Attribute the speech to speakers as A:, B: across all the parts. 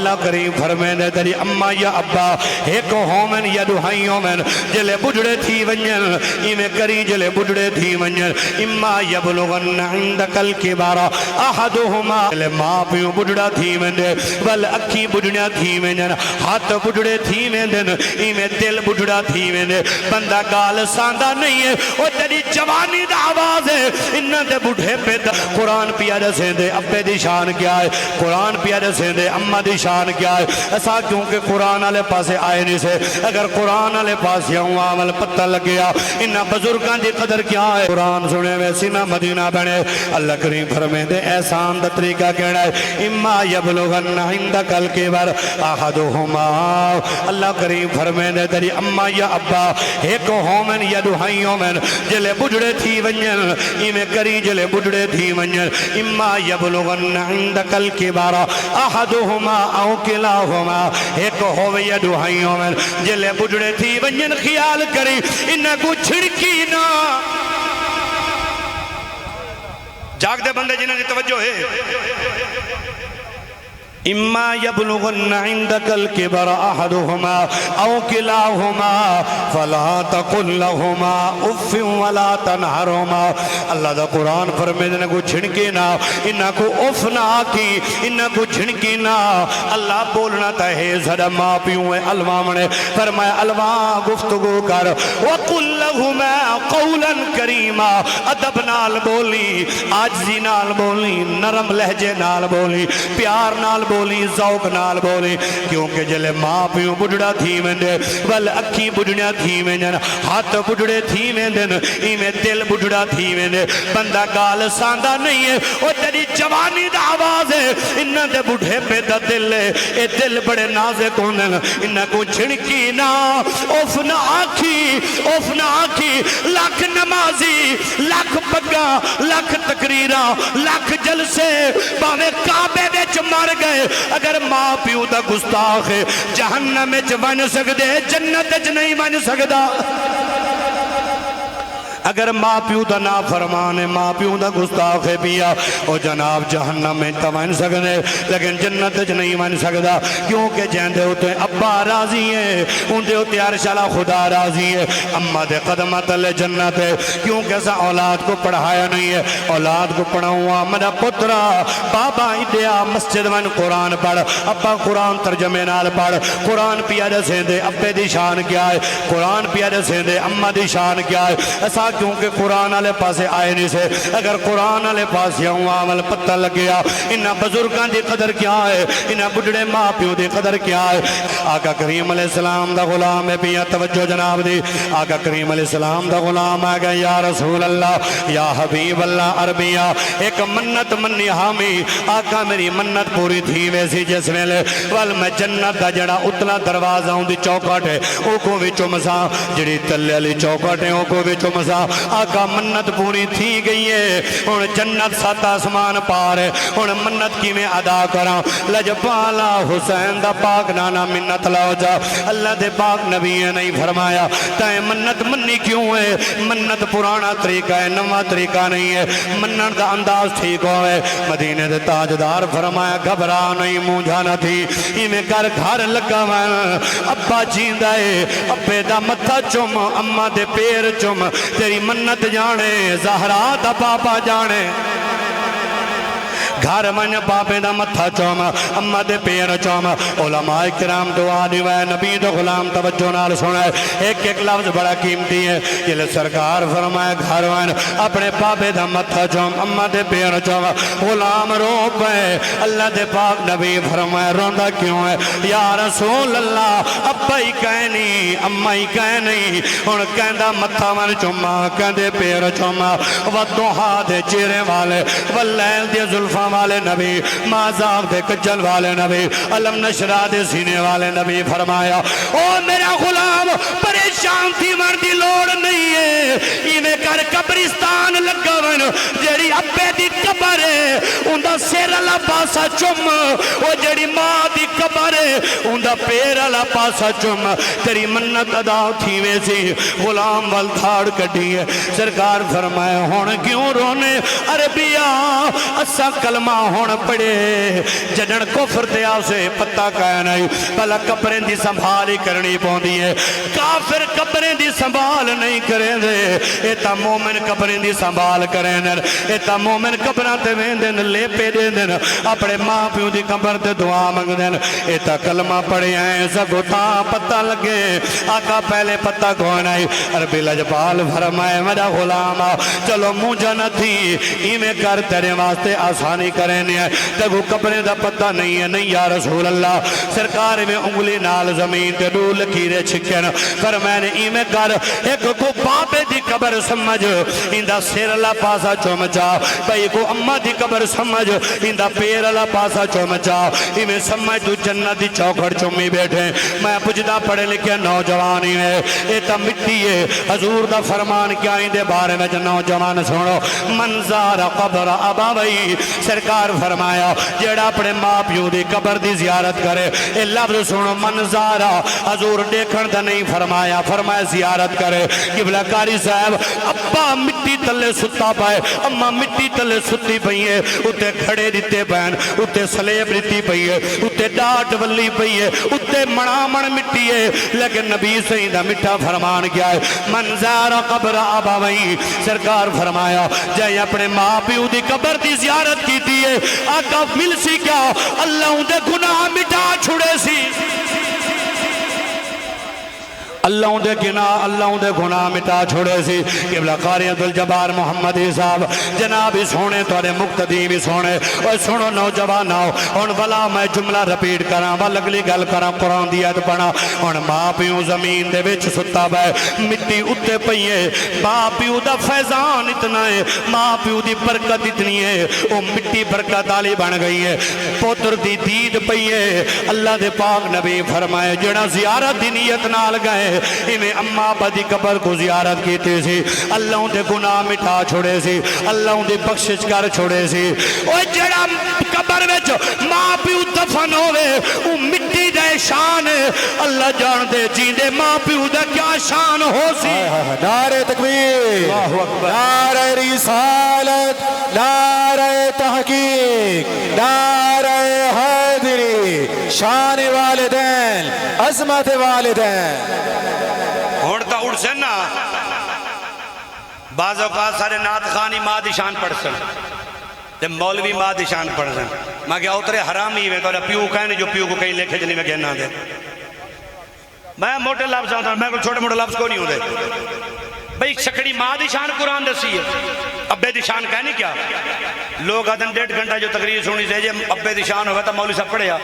A: اللہ کریم فرمیندے تیری اما یا ابا ایک ہومن یا دہائی ہومن جلے بجڑے تھی ونجن ایمیں کری جلے بجڑے تھی ونجن اما یبلغن عندک الکبار احدہما جلے ماں پیوں بجڑا تھی ونجن ول اکھی بجڑا تھی ونجن ہاتھ بجڑے تھی ونجن ایمیں دل بجڑا تھی ونجن بندہ گال ساندہ نہیں ہے وہ تیری جوانی دا آواز ہے انہاں دے بڑھے پہ قرآن پیارے سے دے ابے دی شان کیا ہے قرآن پیارے سے دے امہ دی شان کیا ہے ایسا کیونکہ قرآن آلے پاسے آئے نہیں سے اگر قرآن آلے پاسے ہوں عمل پتہ لگ گیا انہاں بزرگان دی قدر کیا ہے قرآن سنے میں سینہ مدینہ بنے اللہ کریم فرمے دے احسان دا طریقہ کہنا ہے اما یبلغن عندک الکبر احدہما اللہ کریم فرمے دے تیری اما یا ابا ایک ہومن یا دہائی ہومن جلے بجڑے تھی ونجن ایمیں کری جلے بجڑے تھی ونجن اما یبلغن عندک الکبر احدہما او کلاہما ایک ہووے یا دہائی ہومن جلے بجڑے تھی ونجن خیال کری انہاں کو چھڑکی نہ جاگ دے بندے جنہاں کی توجہ ہے اما یبلغن عندک الکبر احدہما او کلاہما فلا تقل لہما اف ولا تنہرہما اللہ دا قرآن فرمیدے انہاں کو چھنکی نہ انہاں کو اف نہ آکی انہاں کو چھنکی نہ اللہ بولنا تہے زدہ ماں پیوں ہے الوامنے فرمایا الوام گفتگو کر وقل لہما قولا کریما ادب نال بولی عاجزی نال بولی نرم لہجے نال بولی پیار نال بولی ذوق نال بولی کیونکہ جلے ماں پیوں بجڑا تھی مندے ول اکھی بجڑا تھی مندن ہاتھ بجڑے تھی مندن ایمیں دل بجڑا تھی مندے بندہ گال ساندہ نہیں ہے وہ تیری جوانی دا آواز ہے انہاں دے بڑھے پہ دا دل ہے اے دل بڑے نازک ہوندن انہاں کو چھڑکی نہ اوف نہ آکھی لاکھ نمازی لاکھ پگا لاکھ تقریرہ لاکھ جلسے باوے کعبے وچ مر گئے اگر ماں پیو دا گستاخ ہے جہنم میں بن سکدے جنت وچ نہیں بن سکدا اگر ماں پیو دا نافرمان ہے ماں پیو دا گستاخ ہے پیا او جناب جہنم میں تو بن سکدے لیکن جنت وچ نہیں بن سکدا کیونکہ جہندے ہوتے ابا راضی ہے اندے ہوتے عرشالہ خدا راضی ہے اماں دے قدمت لے جنت ہے کیونکہ ایسا اولاد کو پڑھایا نہیں ہے اولاد کو پڑھاؤں میرا پترا بابا ایڈیا مسجد من قرآن پڑھ ابا قرآن ترجمے نال پڑھ قرآن پیارے سے دے ابے دی شان کیا ہے قرآن پیارے سے دے اماں دی شان کیا ہے ایسا کیونکہ قرآن آلے پاسے آئے نہیں سے اگر قرآن آلے پاسے ہوں عمل پتہ لگ گیا انہاں بزرگان دی قدر کیا ہے انہاں بڑھڑے ماں پیوں دی قدر کیا ہے آقا کریم علیہ السلام دا غلام ہے پیا توجہ جناب دی آقا کریم علیہ السلام دا غلام ہے گا یا رسول اللہ یا حبیب اللہ عربیہ ایک منت منی حامی آقا میری منت پوری تھی ویسی جس ویلے وال میں جنت دا جڑا اتلا دروازہ ہوں دی چوکٹ ہے او کو وچو مسا جڑی تلے علی چوکٹ ہے او کو وچو مسا آقا منت پوری تھی گئی ہے اور جنت سات آسمان پار ہے اور منت کی میں ادا کرا لجپالا حسین دا پاک نانا منت لاؤ جا اللہ دے پاک نبی نہیں فرمایا تائیں منت منی کیوں ہے منت پرانا طریقہ ہے نواں طریقہ نہیں ہے منت دا انداز ٹھیک ہوئے مدینے دے تاجدار فرمایا گھبرا نہیں مونجھا نہ تھی میں کر گھر لگا میں ابا جیندہ ہے ابے دا متھا چم اماں دے پیر چم تیری منت جانے زہرا دا پاپا جانے گھر من پاپے دا متھا چوما امہ دے پیر چوما علماء کرام دعا دیوائے نبی دو غلام توجہ نال سنائے ایک ایک لفظ بڑا قیمتی ہے یہ سرکار فرمائے گھر من اپنے پاپے دا متھا چوم امہ دے پیر چوما غلام رو پہ اللہ دے پاک نبی فرمائے روندہ کیوں ہے یا رسول اللہ ابا ہی کہنی امہ ہی کہنی ان کہندہ متھا من چوما کہندے پیر چوما ودوہا دے چیرے والے واللیل دے ظلفہ والے نبی مازاق دے کجل والے نبی علم نشرہ دے سینے والے نبی فرمایا او میرا غلام پریشان تھی مردی لوڑ نہیں ہے ایویں کر قبرستان لگا ون جیڑی ابے دی قبر ہے اندہ سیر اللہ پاسا چم وہ جڑی ماں دی قبر ہے اندہ پیر اللہ پاسا چم تیری منت ادا تھی ویسی غلام والدھاڑ کٹی ہے سرکار فرمائے ہون کیوں رونے عربیہ اسا کلمہ ہون پڑے جڑن کفر تے آسے پتہ کہنا نہیں پہلا قبریں دی سنبھالی کرنی پوندی ہے کافر قبریں دی سنبھال نہیں کریں دے ایتا مومن قبریں دی سنبھال کریں دے ایتا مومن قبریں تے ویندن لے پے دے دن اپنے ماں پیوں دی قبر تے دعا مانگ دن ایتا کلمہ پڑے ہیں سگوتا پتہ لگے آقا پہلے پتہ کون آئی عربی لجبال فرمائے میرا غلام چلو مجھا نہ تھی ایمیں کر تیرے واسطے آسانی کریں ہے تگو قبریں دا پتہ نہیں ہے نہیں یا رسول اللہ سرکار میں انگلی نال زمین تے دو لکیرے چھکن پر میں نے ایمیں کر ایک کو بابے دی قبر سمجھ اندہ سیر اللہ پاسا چومچا بھئی کو اممہ دی قبر سمجھ اندہ پیر اللہ پاسا چومچا ایمیں سمجھ تو جنت دی چوکھڑ چومی بیٹھے میں پجدہ پڑھے لکھے نوجوانی ہے ایتا مٹی ہے حضور دا فرمان کیا اندے بارے میں جو نوجوان سنو منظار قبر اباوی سرکار فرمایا جیڑا اپنے ماں پیوں دی قبر دی زیارت کرے اے لفظ سنو منظارہ حضور دیکھن دا نہیں فرمایا فرمایا زیارت کرے قبلہ کاری صاحب ابا مٹی تلے ستا پائے اممہ مٹی تلے ستی پئیے اتے کھڑے دیتے بین اتے سلیب دیتی پئیے اتے ڈاٹ ولی پئیے اتے منامن مٹی ہے لیکن نبی سیدہ مٹھا فرمان کیا ہے منظار قبر اباوی سرکار فرمایا جائے اپنے ماں پیوں دی قبر دی زیارت کی دیئے آقا مل سی کیا اللہ ان دے گناہ مٹا چھڑے سی اللہ ان دے گناہ مٹا چھوڑے سی قبلہ قاری عبدالجبار محمد صاحب جناب سونے توڑے مقتدی بھی سونے اور سنو نوجوان آؤ ان بلا میں جملہ رپیٹ کراں والگلی گل کراں قرآن دیت پڑھا ان ماں پیوں زمین دے وچ ستا بے مٹی اتے پئیے ماں پیوں دا فیضان اتنا ہے ماں پیوں دی برکت اتنی ہے وہ مٹی برکت آلی بن گئی ہے پوتر دی دید پئیے اللہ دے پاک نبی فرمائے جڑا زیارت دی نیت نال گئے انہیں اماں بدی قبر کو زیارت کیتے سی اللہ ان دے گناہ مٹھا چھوڑے سی اللہ ان دے بخشش کر چھوڑے سی وہ جڑا قبر وچ ماں پیو دفن ہوئے وہ مٹی دے شان ہے اللہ جان دے جیندے ماں پیو دے کیا شان ہو سی
B: نعرہ تکبیر نعرہ رسالت نعرہ تحقیق نعرہ حیدری شان والدین عظمت والدین
A: ہوڑتا اڑ سے نا بعض اوقات سارے نات خانی ماں دی شان پڑھ سن تے مولوی ماں دی شان پڑھ سن ماں کیا اترے حرامی میں تو پیو کہنے جو پیو کو کہیں لکھے جنہی میں کہنا دے میں موٹے لفظ آتا ہوں میں کوئی چھوٹے موٹے لفظ کو نہیں ہوں دے بھئی شکڑی ماں دی شان قرآن دسی ہے ابے دی شان کہنے کیا لوگ آدھن 1.5 گھنٹہ جو تقریر سنی سے ابے دی شان ہوگا تا مولی صاحب پڑھیا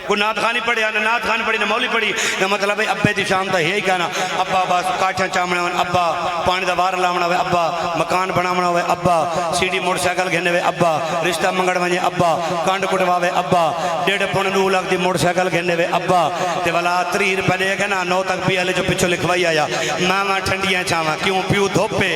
A: کوئی نات خانی پڑھیا نہ نات خانی پڑھی نہ مولی پڑھی نہ مطلب ابے دی شان تا ہی کہنا ابا بس کاٹھاں چامنے ہوئے ابا پانی دا وار لاؤنا ہوئے ابا مکان بناونا ہوئے ابا سیڈی موٹر سائیکل گھنے ہوئے ابا رشتہ منگڑ ونجے ابا کانڈ کٹوا ہوئے ابا 1.5 لاکھ دی موٹر سائیکل گھنے ہوئے ابا تے والا 3 روپے دے کہنا 9 تک پی ایل جو پچھو لکھوائی آیا ماما ٹھنڈیاں چاہاں کیوں پیو دھوپے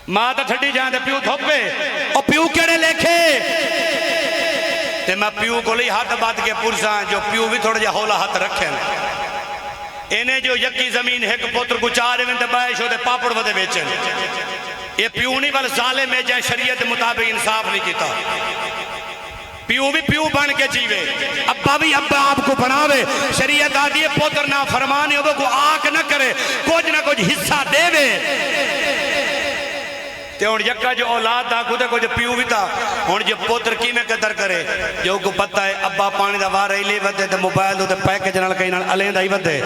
A: ماں تا ٹھنڈی جہاں دے پیو دھوپے اور پیو کیڑے لکھے تے میں پیو کو لئی ہاتھ بات کے پرساں جو پیو بھی تھوڑا جا ہولا ہاتھ رکھیں انہیں جو یکی زمین ایک پوتر کو چارے میں دبائش ہوتے پاپڑ ودے بیچن یہ پیو نہیں بل ظالم ہے جائے شریعت مطابق انصاف نہیں کیتا پیو بھی پیو بن کے جیوے ابا بھی ابا آپ کو بناوے شریعت آدھی ہے پوتر نہ فرمانے وہ کو آنکھ نہ کرے کچھ نہ کچھ حصہ دے وے تے ہون یکا جو اولاد دا کھوتے کو جو پیو بھی تا ہون جو پوتر کی میں قدر کرے جو کو پتہ ہے ابا پانی دا وار ہی لے ودے تے موبائل دو تے پیکے جنال کئی نال علین دا ہی ودے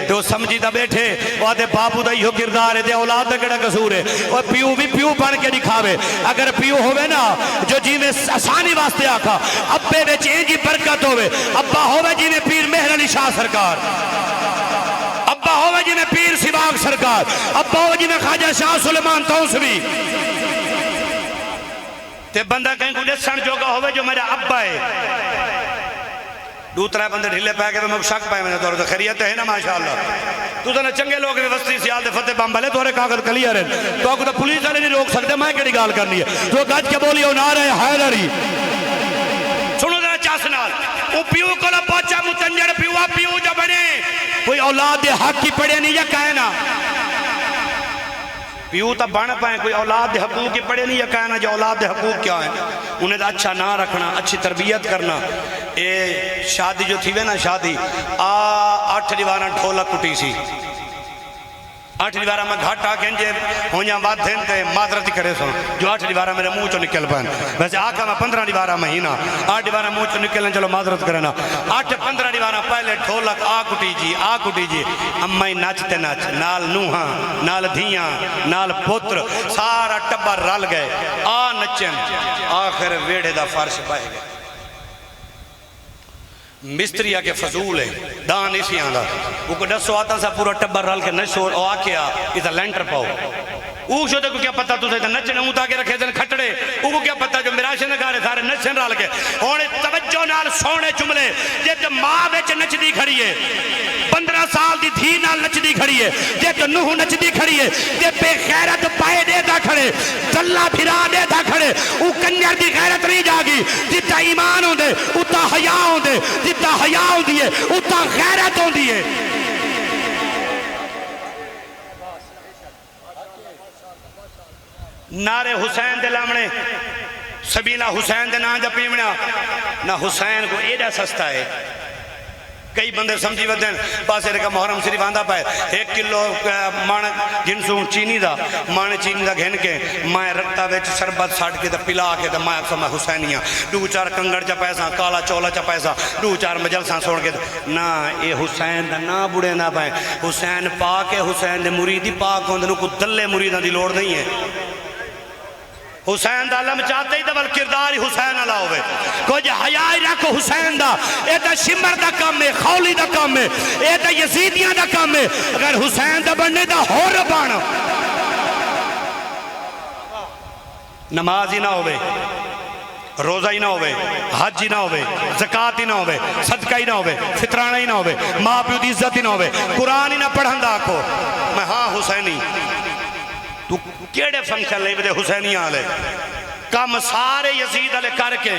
A: تے وہ سمجھی دا بیٹھے وہ آدھے باپو دا ہی ہو کردار ہے تے اولاد دا کڑا قصور ہے وہ پیو بھی پیو بن کے دکھاوے اگر پیو ہوئے نا جو جی میں آسانی واسطے آکھا ابے بے چین جی برکت ہوئے ابا ہوئے جی میں پیر مہر علی شاہ سرکار ابا ہوئے جی میں پیر سباق سرکار ابا ہوئے جی میں خواجہ شاہ سلیمان توسوی تے بندہ کہیں کو جسن جو کا ہوئے جو میرا ابا ہے دوترا بندے ڈھلے پہ گئے میں شک پائے میں نے تو خیریت ہے نا ماشاءاللہ تو نے چنگے لوگ بھی وسطی سیال دے فتح بام بھلے تورے کاغذ کلیئر ہیں تو اگر پولیس والے نہیں روک سکتے میں کیڑی گال کرنی ہے تو گج کے بولی نعرہ حیدری سنو ذرا چاسنال وہ پیو کو لو پہنچا متنجر پیو جو بنے کوئی اولاد دے حق کی پڑے نہیں یا کہنا پیو تا بن پائیں کوئی اولاد دے حقوق کی پڑے نہیں یا کہنا جو اولاد دے حقوق کیا ہیں انہیں دا اچھا نہ رکھنا اچھی تربیت کرنا اے شادی جو تھی وے نا شادی 8 دیوارہ ڈھولا کٹی سی 8 دیوارہ میں گھٹ آکیں جے ہونیاں بات دھین تے معذرتی کرے سو جو 8 دیوارہ میرے منہ چو نکل پائیں ویسے آقا میں 15 دیوارہ مہینہ 8 دیوارہ منہ چو نکلیں چلو معذرت کرنا 8-15 دیوارہ پہلے ڈھولک آ کٹی جی امائی ناچتے ناچ نال نوہاں نال دھیاں نال پتر سارا ٹبر رل گئے نچن آخر ویڑے دا فرش بہ گئے مستریہ کے فضول ہے دان اسی آنگا وہ کو ڈسو آتا سا پورا ٹبر رال کے نشور او آکیا اسا لینٹر پاؤ اوہ شو دے کو کیا پتا تو سے نچنے ہوں تاکہ رکھے دن کھٹڑے اوہ کو کیا پتا جو میراشن نگارے سارے نچن رال کے اونے توجہ نال سونے جملے جے ماں بیچ نچ دی کھڑی ہے 15 سال دی دھی نال نچ دی کھڑی ہے جے نوح نچ دی کھڑی ہے جے بے خیرت پائے دے دا کھڑے دلہ پھرا دے دا کھڑے او کنجر دی غیرت نہیں جاگی جتا ایمان ہوں دے اتا حیاء ہوں دے جتا حیاء ہوں دیئے اتا غیرت ہوں دیئے نعرے حسین دے لامنے سبیلہ حسین دے نام جا پیمنا نہ حسین کو ایڈا سستا ہے کئی بندے سمجھی ودن پاسے رکھا محرم شریف آندھا پائے 1 کلو مان جنسوں چینی دا مان چینی دا گھن کے مائے رکھتا ویچ شربت ساڑھ کے دا پلا کے دا مائے اکسا میں حسینیاں 2-4 کنگڑ چا پیسا کالا چولا چا پیسا 2-4 مجلساں سوڑ کے نا اے حسین دا نا بڑے نا پائے حسین پاک ہے حسین دے مریدی پاک ہوندے نو کو دلے مریدان دی لوڑ نہیں ہے حسین دا علم چاہتے ہی دبل کرداری حسین اللہ ہوئے کوئی جا حیائی رکھو حسین دا اے دا شمر دا کام ہے خولی دا کام ہے اے دا یزیدیاں دا کام ہے اگر حسین دا بننے دا ہو ربانا نماز ہی نہ ہوئے روزہ ہی نہ ہوئے حج ہی نہ ہوئے زکاة ہی نہ ہوئے صدقہ ہی نہ ہوئے فطرانہ ہی نہ ہوئے ماں پیو دی عزت ہی نہ ہوئے قرآن ہی نہ پڑھن دا آکھو میں ہاں حسینی تو کیڑے فنکشن لے بدے حسینی آلے کام سارے یزید علیہ کر کے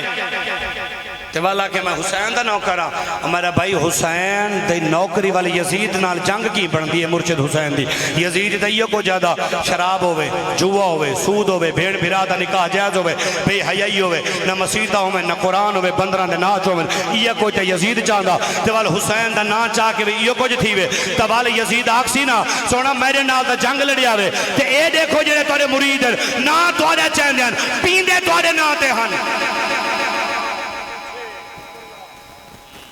A: تے والا کہ میں حسین دا نوکرہ ہمارا بھائی حسین دے نوکری والی یزید نال جنگ کی بڑھ دی ہے مرشد حسین دی یزید دائیوں کو جادہ شراب ہوئے جوا ہوئے سود ہوئے بھیڑ بھرادا نکاح جائز ہوئے بے حیائی ہوئے نہ مسیدہ ہوئے نہ قرآن ہوئے بندران دے ناچ ہوئے یہ کوئی تے یزید چاندہ تے والا حسین دا نا چاہ کے بھی یہ کچھ تھی وے تے والا یزید آکسی نا سونا میرے نال دا جنگ لڑیا وے تے اے دیکھو جڑے توڑے مرید نا توڑے چاندیاں پیندے توڑے نا تے ہن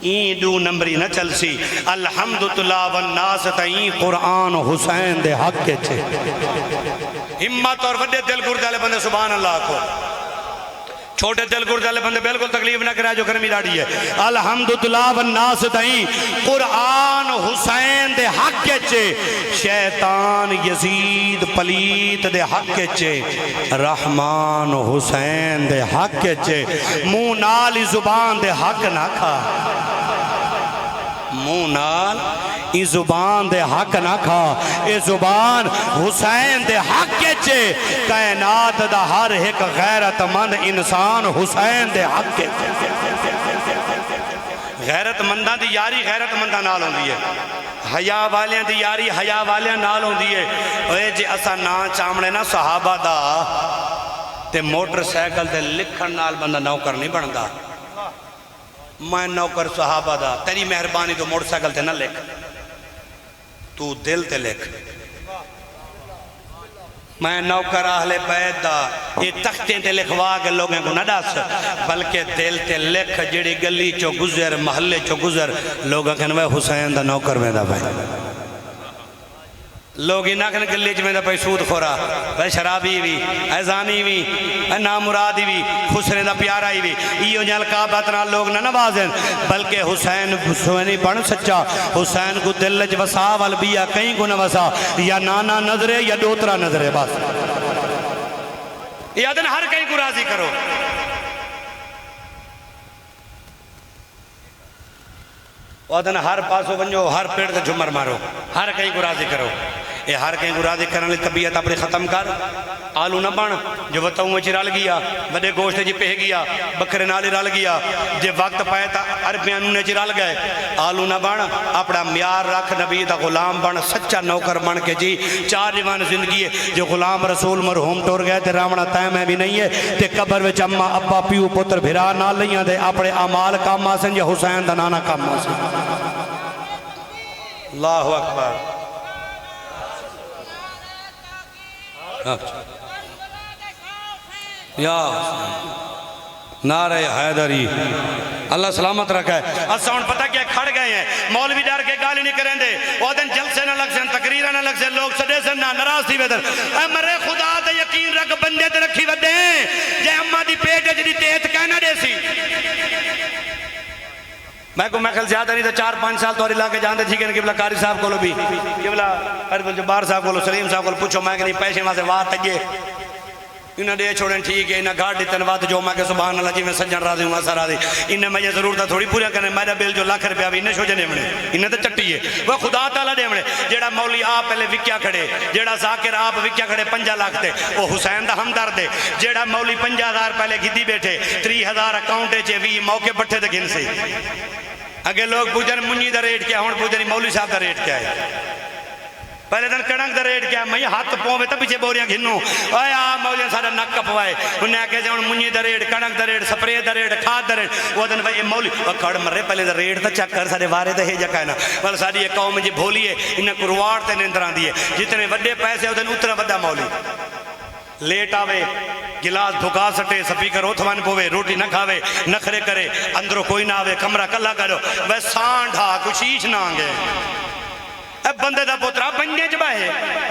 A: این 2 نمبری نہ چل سی الحمدللہ والناس تائیں قرآن حسین دے حق کے چھے ہمت اور وڈے دل گرد والے بندے سبحان اللہ کو چھوٹے دل گرد والے بندے بالکل تکلیف نہ کرا جو گرمی ڈاڑی ہے الحمدللہ والناس تائیں قرآن حسین دے حق کے چھے شیطان یزید پلیت دے حق کے چھے رحمان حسین دے حق کے چھے منہ نالی زبان دے حق نہ کھا منہ نال ای زبان دے حق نہ کھا ای زبان حسین دے حق کے چھے کائنات دا ہر ایک غیرت مند انسان حسین دے حق کے چھے غیرت مندان دی یاری غیرت مندان نال ہوں دیئے حیاء والیاں دی یاری حیاء والیاں نال ہوں دیئے اے جے اسا نا چامڑے نا صحابہ دا تے موٹر سیکل تے لکھن نال بندہ نوکر نہیں بڑھندا میں نوکر صحابہ دا تیری مہربانی تو موٹر سیکل تے نہ لکھ تو دل تے لکھ میں نوکر اہل بیت دا یہ تختیں تے لکھوا کے لوگوں کو نہ ڈاس بلکہ دل تے لکھ جڑی گلی چو گزر محلے چو گزر لوگوں کہنے حسین دا نوکر میں دا بھائی لوگ ہی ناکن گلی چ میں دا پائی سود خورا بھائی شرابی بھی ایزانی بھی نامرادی بھی خسرے دا پیارائی بھی ایو جال کعبت نال لوگ نہ نوازیں بلکہ حسین حسینی بڑھ سچا حسین کو دلج وسا والبیا کہیں کو نہ وسا یا نانا نظرے یا دوترا نظرے بس یا دن ہر کہیں کو راضی کرو ودن ہر پاسو ونجو ہر پیڑ تے جھمر مارو ہر کہیں کو راضی کرو اے ہر کہیں کو راضی کرنے لی طبیعت اپنے ختم کر آلو نہ بن جو وطاؤں میں چی رل گیا بڑے گوشت جی پہ گیا بکرے نالی رل گیا جے وقت پائے تا عربیانوں نے چی رل گئے آلو نہ بن اپنا میار رکھ نبی دا غلام بن سچا نوکر بن کے جی چار جوان زندگی ہے جو غلام رسول مرحوم ٹور گئے تے رامنا تائم ہے بھی نہیں ہے تے قبر وچ اما ابا پیو پتر بھرا نہ لیاں دے اپنے اعمال کام آسن یا حسین دا نانا کام آسن اللہ اکبر یا نعرہ حیدری اللہ سلامت رکھا ہے اساں پتہ کیا کھڑ گئے ہیں مولوی ڈر کے گالی نہیں کریں دے وہ دن جلسے نہ لگ سن تقریر نہ لگ سن لوگ سڈے سن نہ ناراض تھی ویدن اے مرے خدا تے یقین رکھ بندے تے رکھی ودے جے اما دی پیٹ جدی تیت کہنا دے سی میں کو خیال زیادہ نہیں تو 4-5 سال تو اور علاقے جاندے تھی کہ قبلہ قاری صاحب کو لو بھی قبلہ اربل جبار صاحب کو لو سلیم صاحب کو لو پوچھو میں کہ نہیں پیسے وہاں سے وات تجھے انہیں دے چھوڑیں ٹھیک ہے انہیں گھاٹ دیتن وات جو میں کہ سبحان اللہ جی میں سجن راضی ہوں ایسا راضی انہیں میں یہ ضرورت تھوڑی پورا کرنے میرا بل جو لاکھ روپیہ بھی انہیں شو جنے مڑے انہیں تو چٹی ہے وہ خدا تعالیٰ دے مڑے جیڑا مولی آپ پہلے وکیا کھڑے جیڑا ذاکر آپ وکیا کھڑے 5 لاکھ دے وہ حسین دا ہمدر دے جیڑا مولی 50,000 پہلے گھدی بیٹھے 30,000 اکاؤنٹے چے بھی موقع بٹھے دے گھن سے اگر لوگ پوچھن منجی دا ریٹ کیا ہون پوچھنی مولوی صاحب دا ریٹ کیا ہے پہلے دن کڑنگ دا ریٹ کیا میں ہاتھ پوے تا پیچھے بوریاں گھنوں آیا مولیاں سارا نک کپوائے انہیں آکے جاؤں منجی دا ریٹ کڑنگ دا ریٹ سپرے دا ریٹ کھاد دا ریٹ وہ دن بھائی مولی کڑ مرے پہلے دا ریٹ تا چک کر سارے وارے دا ہے جا کہنا بل ساری یہ قوم جی بھولی ہے انہیں کروار تے نندران دیئے جتنے وڈے پیسے ادھن اتنا وڈا مولی لیٹ آوے گلاس بھکا سٹے سپیکر اوتھوان پوے روٹی نہ کھاوے نخرے کرے اندروں کوئی نہ آوے کمرہ کلا کرو بے سانڈھا کچھ ایچ نہ آنگے اے بندے دا پوترا بندے جبائے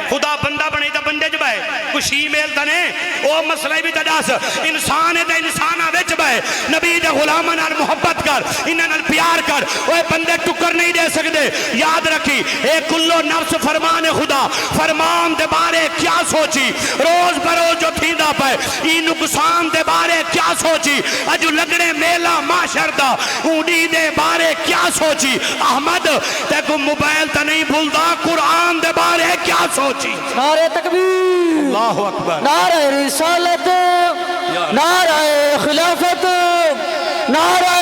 A: خدا بندہ بنے دا بندے جبائے کچھ ای میل تنے او مسئلہ بھی تداس انسان ہے دا انسان آوے جبائے نبی دا غلامان آل محبت کر انہاں نال پیار کر اوے بندے ٹکر نہیں دے سکتے یاد رکھی اے کلو نفس فرمان خدا فرمان دے بارے کیا سوچی روز بروز جو تھی دا پائے ای نقصان دے بارے کیا سوچی اجو لگنے میلا معاشر دا اونی دے بارے کیا سوچی احمد تے کو موبائل تا نہیں بھولدا قرآن دے بارے کیا سوچی
C: نعرہ تکبیر
A: اللہ اکبر
C: نعرہ رسالت نعرہ خلافت نعرہ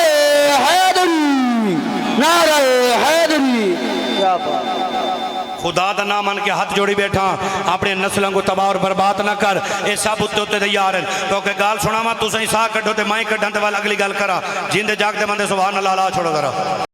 C: حیدری نعرہ حیدری یا بات
A: خدا دا نام ان کے ہاتھ جوڑی بیٹھا اپنے نسلوں کو تباہ اور برباد نہ کر اے ثابت ہوتے تیار ہیں کیونکہ گال سنا ما تو سہی سا کٹھو تے مائیں کٹھن تے والا اگلی گال کرا جیندے جاگ دے بندے سبحان اللہ لا چھوڑو ذرا